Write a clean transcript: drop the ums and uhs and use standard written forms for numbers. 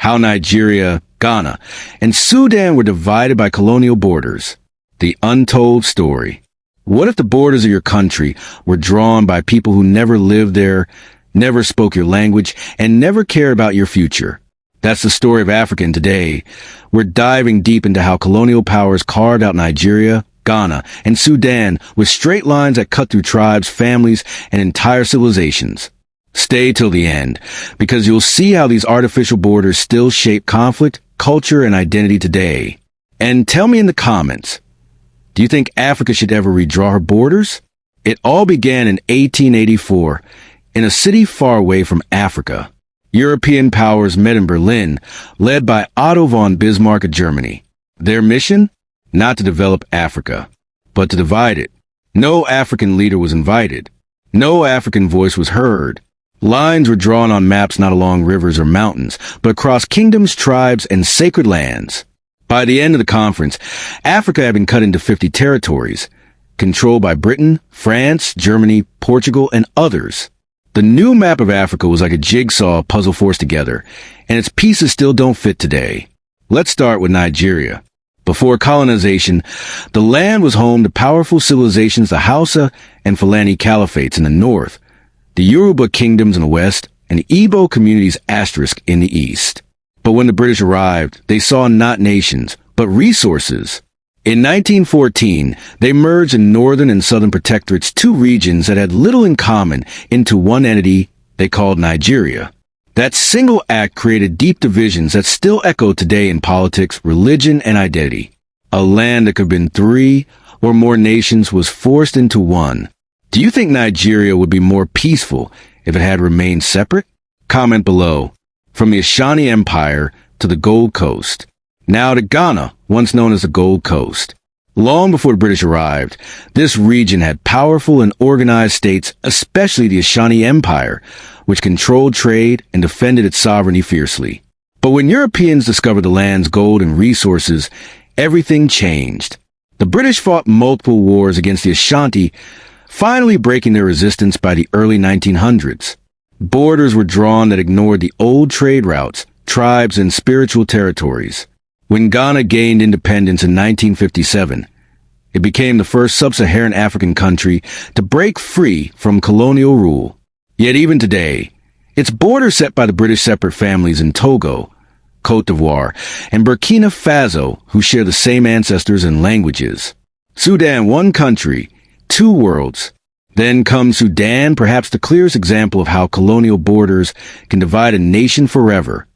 how Nigeria, Ghana, and Sudan were divided by colonial borders. The untold story. What if the borders of your country were drawn by people who never lived there, never spoke your language, and never cared about your future? That's the story of Africa today. We're diving deep into how colonial powers carved out Nigeria, Ghana, and Sudan with straight lines that cut through tribes, families, and entire civilizations. Stay till the end, because you'll see how these artificial borders still shape conflict, culture, and identity today. And tell me in the comments, do you think Africa should ever redraw her borders? It all began in 1884, in a city far away from Africa. European powers met in Berlin, led by Otto von Bismarck of Germany. Their mission? Not to develop Africa, but to divide it. No African leader was invited. No African voice was heard. Lines were drawn on maps not along rivers or mountains, but across kingdoms, tribes, and sacred lands. By the end of the conference, Africa had been cut into 50 territories, controlled by Britain, France, Germany, Portugal, and others. The new map of Africa was like a jigsaw puzzle forced together, and its pieces still don't fit today. Let's start with Nigeria. Before colonization, the land was home to powerful civilizations, the Hausa and Fulani caliphates in the north, the Yoruba kingdoms in the west, and the Igbo communities asterisk in the east. But when the British arrived, they saw not nations, but resources. In 1914, they merged the northern and southern protectorates, two regions that had little in common, into one entity they called Nigeria. That single act created deep divisions that still echo today in politics, religion, and identity. A land that could have been three or more nations was forced into one. Do you think Nigeria would be more peaceful if it had remained separate? Comment below. From the Ashanti Empire to the Gold Coast. Now to Ghana, once known as the Gold Coast. Long before the British arrived, this region had powerful and organized states, especially the Ashanti Empire, which controlled trade and defended its sovereignty fiercely. But when Europeans discovered the land's gold and resources, everything changed. The British fought multiple wars against the Ashanti, finally breaking their resistance by the early 1900s. Borders were drawn that ignored the old trade routes, tribes, and spiritual territories. When Ghana gained independence in 1957, it became the first sub-Saharan African country to break free from colonial rule. Yet even today, its borders set by the British separate families in Togo, Côte d'Ivoire, and Burkina Faso, who share the same ancestors and languages. Sudan, one country, two worlds. Then comes Sudan, perhaps the clearest example of how colonial borders can divide a nation forever.